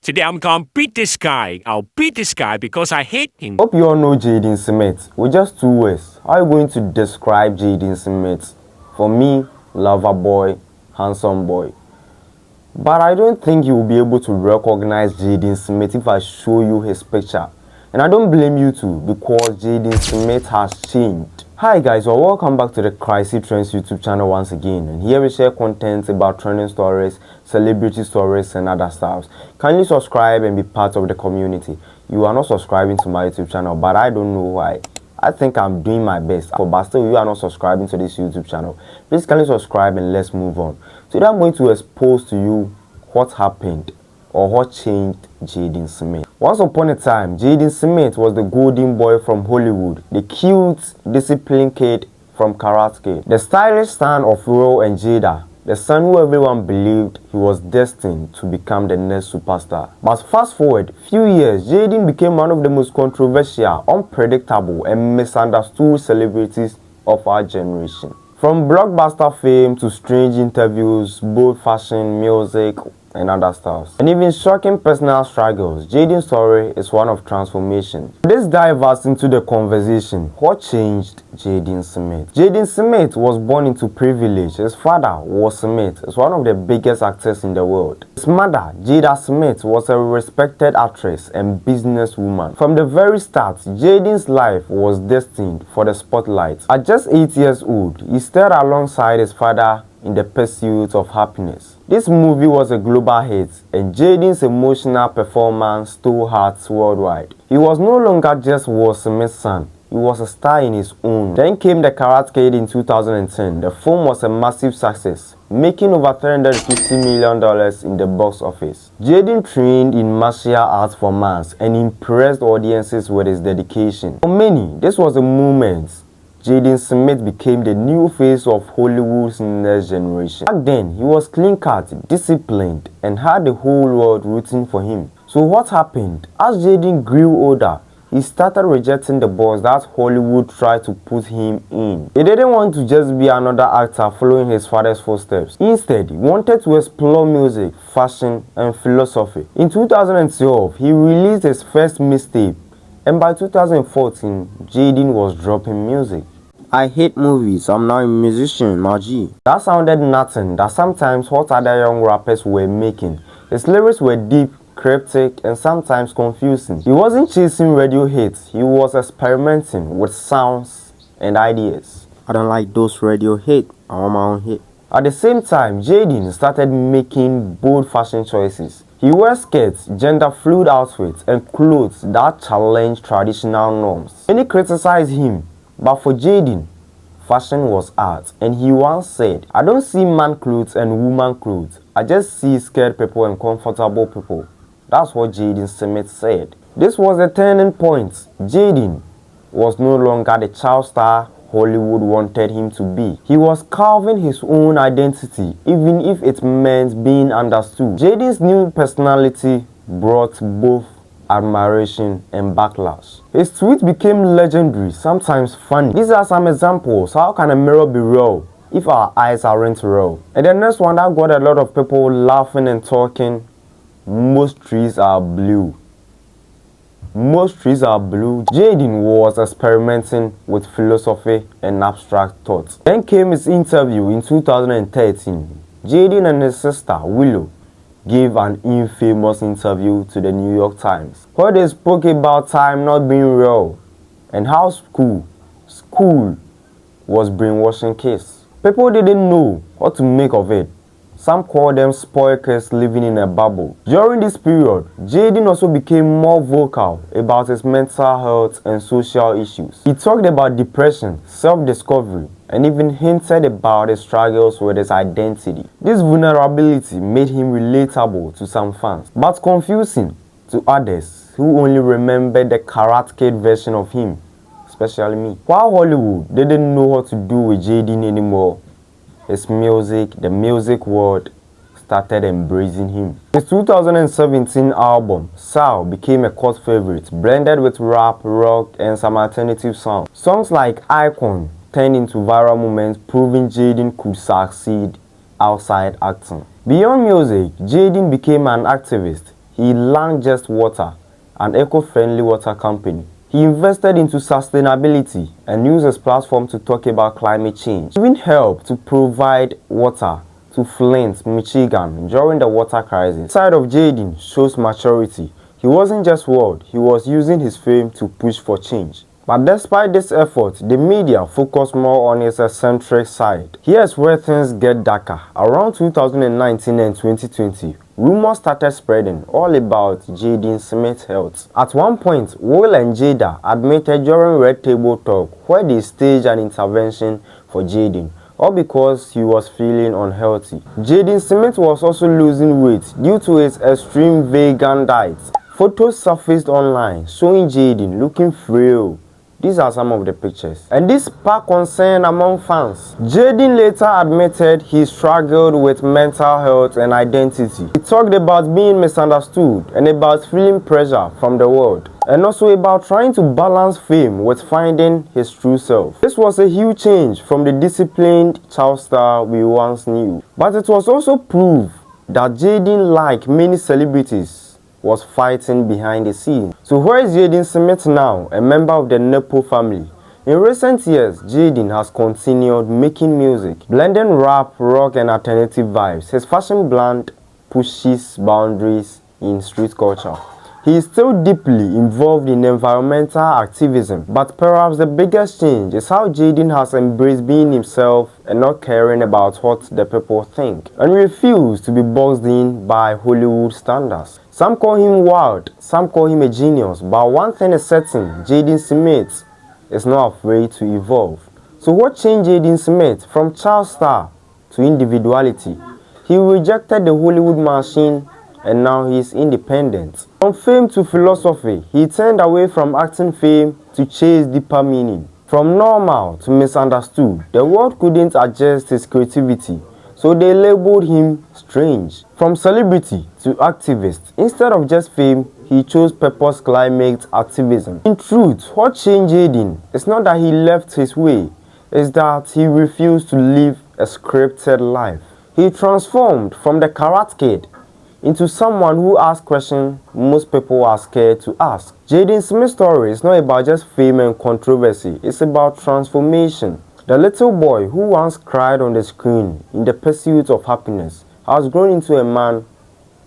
Today I'm gonna beat this guy. I'll beat this guy because I hate him. Hope you all know Jaden Smith. With just 2 words, how are you going to describe Jaden Smith? For me, lover boy, handsome boy. But I don't think you will be able to recognize Jaden Smith if I show you his picture. And I don't blame you too, because Jaden Smith has changed. Hi guys, well, welcome back to the Crazy Trends YouTube channel once again, and here we share content about trending stories, celebrity stories and other stuff. Kindly subscribe and be part of the community. You are not subscribing to my YouTube channel, but I don't know why. I think I'm doing my best, but still you are not subscribing to this YouTube channel. Please kindly subscribe and let's move on. Today I'm going to expose to you what happened or what changed Jaden Smith. Once upon a time, Jaden Smith was the golden boy from Hollywood, the cute, disciplined kid from Karate Kid, the stylish son of Ro and Jada, the son who everyone believed he was destined to become the next superstar. But fast forward few years, Jaden became one of the most controversial, unpredictable and misunderstood celebrities of our generation. From blockbuster fame to strange interviews, bold fashion, music, and other stuff, and even shocking personal struggles, Jaden's story is one of transformation. Let's dive us into the conversation. What changed Jaden Smith? Jaden Smith was born into privilege. His father, Will Smith, is one of the biggest actors in the world. His mother, Jada Smith, was a respected actress and businesswoman. From the very start, Jaden's life was destined for the spotlight. At just 8 years old, he starred alongside his father in the pursuit of happiness. This movie was a global hit, and Jaden's emotional performance stole hearts worldwide. He was no longer just Will Smith's son, he was a star in his own. Then came The Karate Kid in 2010. The film was a massive success, making over $350 million in the box office. Jaden trained in martial arts for months and impressed audiences with his dedication. For many, this was a moment Jaden Smith became the new face of Hollywood's next generation. Back then, he was clean-cut, disciplined, and had the whole world rooting for him. So what happened? As Jaden grew older, he started rejecting the box that Hollywood tried to put him in. He didn't want to just be another actor following his father's footsteps. Instead, he wanted to explore music, fashion, and philosophy. In 2012, he released his first mixtape, and by 2014, Jaden was dropping music. I hate movies, I'm now a musician, my G. That sounded nothing that sometimes what other young rappers were making. His lyrics were deep, cryptic, and sometimes confusing. He wasn't chasing radio hits, he was experimenting with sounds and ideas. I don't like those radio hits, I want my own hit. At the same time, Jaden started making bold fashion choices. He wears skirts, gender-fluid outfits, and clothes that challenge traditional norms. Many criticize him, but for Jaden, fashion was art, and he once said, "I don't see man clothes and woman clothes. I just see scared people and comfortable people." That's what Jaden Smith said. This was a turning point. Jaden was no longer the child star Hollywood wanted him to be. He was carving his own identity, even if it meant being understood. Jaden's new personality brought both admiration and backlash. His tweets became legendary, sometimes funny. These are some examples. How can a mirror be real if our eyes aren't real? And the next one that got a lot of people laughing and talking: most trees are blue. Most trees are blue. Jaden was experimenting with philosophy and abstract thoughts. Then came his interview in 2013. Jaden and his sister, Willow, gave an infamous interview to the New York Times, where they spoke about time not being real and how school was brainwashing kids. People didn't know what to make of it. Some call them spoiled kids living in a bubble. During this period, Jaden also became more vocal about his mental health and social issues. He talked about depression, self-discovery, and even hinted about his struggles with his identity. This vulnerability made him relatable to some fans, but confusing to others who only remembered the Karate Kid version of him, especially me. While Hollywood didn't know what to do with Jaden anymore, his music, the music world, started embracing him. His 2017 album, Sao, became a cult favorite, blended with rap, rock, and some alternative sounds. Songs like Icon turned into viral moments, proving Jaden could succeed outside acting. Beyond music, Jaden became an activist. he launched Just Water, an eco-friendly water company. He invested into sustainability and used his platform to talk about climate change. He even helped to provide water to Flint, Michigan during the water crisis. The side of Jaden shows maturity. He wasn't just wild, he was using his fame to push for change. But despite this effort, the media focused more on his eccentric side. Here's where things get darker. Around 2019 and 2020, rumors started spreading all about Jaden Smith's health. At one point, Will and Jada admitted during Red Table Talk where they staged an intervention for Jaden, all because he was feeling unhealthy. Jaden Smith was also losing weight due to his extreme vegan diet. Photos surfaced online showing Jaden looking frail. These are some of the pictures, and this sparked concern among fans. Jaden later admitted he struggled with mental health and identity. He talked about being misunderstood and about feeling pressure from the world, and also about trying to balance fame with finding his true self. This was a huge change from the disciplined child star we once knew. But it was also proof that Jaden, like many celebrities, was fighting behind the scenes. So where is Jaden Smith now, a member of the Nepo family? In recent years, Jaden has continued making music, blending rap, rock and alternative vibes. His fashion brand pushes boundaries in street culture. He is still deeply involved in environmental activism, but perhaps the biggest change is how Jaden has embraced being himself and not caring about what the people think, and refused to be boxed in by Hollywood standards. Some call him wild, some call him a genius, but one thing is certain: Jaden Smith is not afraid to evolve. So what changed Jaden Smith from child star to individuality? He rejected the Hollywood machine and now he is independent. From fame to philosophy, he turned away from acting fame to chase deeper meaning. From normal to misunderstood, the world couldn't adjust his creativity, so they labeled him strange. From celebrity to activist, instead of just fame, he chose purpose climate activism. In truth, what changed Jaden is not that he left his way, it's that he refused to live a scripted life. He transformed from the Karate Kid into someone who asks questions most people are scared to ask. Jaden Smith's story is not about just fame and controversy, it's about transformation. The little boy who once cried on the screen in the pursuit of happiness has grown into a man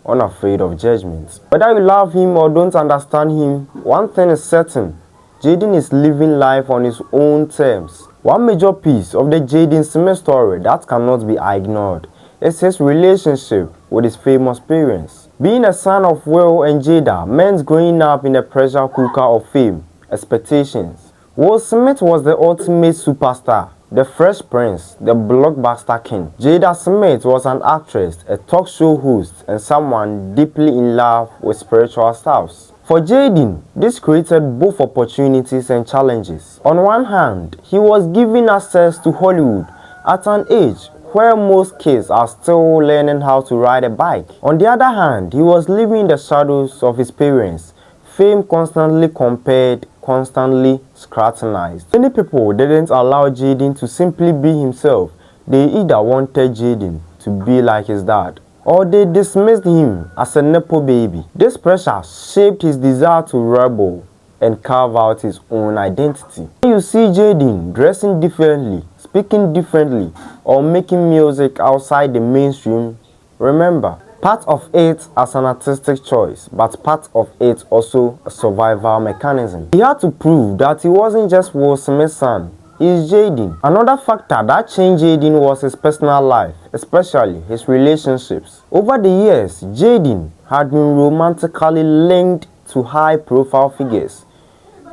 unafraid of judgment. Whether you love him or don't understand him, one thing is certain: Jaden is living life on his own terms. One major piece of the Jaden Smith story that cannot be ignored is his relationship with his famous parents. Being a son of Will and Jada meant growing up in a pressure cooker of fame, expectations. Will Smith was the ultimate superstar, the Fresh Prince, the blockbuster king. Jada Smith was an actress, a talk show host, and someone deeply in love with spiritual stuffs. For Jaden, this created both opportunities and challenges. On one hand, he was given access to Hollywood at an age where most kids are still learning how to ride a bike. On the other hand, he was living in the shadows of his parents. Fame constantly compared, constantly scrutinized. Many people didn't allow Jaden to simply be himself. They either wanted Jaden to be like his dad, or they dismissed him as a Nepo baby. This pressure shaped his desire to rebel and carve out his own identity. When you see Jaden dressing differently, speaking differently, or making music outside the mainstream, remember, part of it as an artistic choice, but part of it also a survival mechanism. He had to prove that he wasn't just Will Smith's son, he is Jaden. Another factor that changed Jaden was his personal life, especially his relationships. Over the years, Jaden had been romantically linked to high-profile figures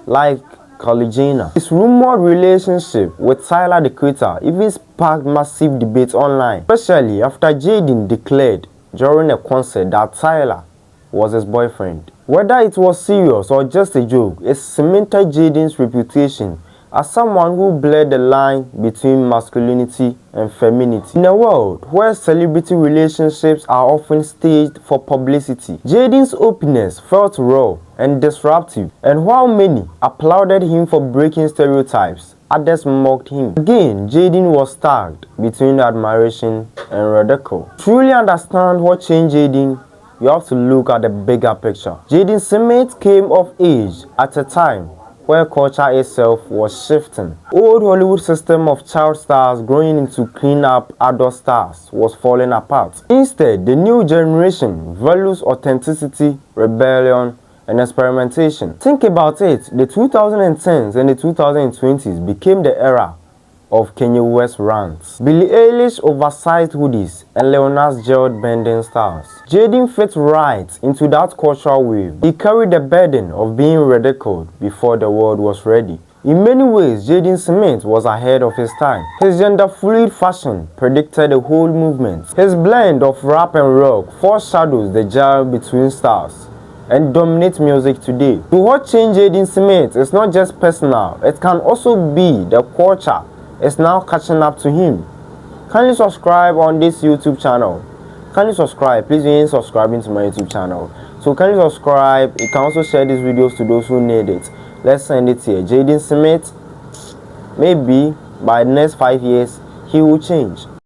like Kylie Jenner. His rumored relationship with Tyler the Creator even sparked massive debates online, especially after Jaden declared during a concert that Tyler was his boyfriend. Whether it was serious or just a joke, it cemented Jaden's reputation as someone who blurred the line between masculinity and femininity. In a world where celebrity relationships are often staged for publicity, Jaden's openness felt raw and disruptive, and while many applauded him for breaking stereotypes, others mocked him. Again, Jaden was stuck between admiration and ridicule. To truly understand what changed Jaden, you have to look at the bigger picture. Jaden Smith came of age at a time where culture itself was shifting. Old Hollywood system of child stars growing into clean-up adult stars was falling apart. Instead, the new generation values authenticity, rebellion, and experimentation. Think about it, the 2010s and the 2020s became the era of Kanye West rants, Billie Eilish oversized hoodies, and Leonard's gelled bending styles. Jaden fit right into that cultural wave. He carried the burden of being ridiculed before the world was ready. In many ways, Jaden Smith was ahead of his time. His gender-fluid fashion predicted the whole movement. His blend of rap and rock foreshadows the gyre between styles and dominate music today. To what changed Jaden Smith is not just personal, it can also be the culture is now catching up to him. Kindly subscribe on this YouTube channel. Kindly subscribe. Please begin subscribing to my YouTube channel. So kindly subscribe. You can also share these videos to those who need it. Let's send it here. Jaden Smith, maybe by the next 5 years, he will change.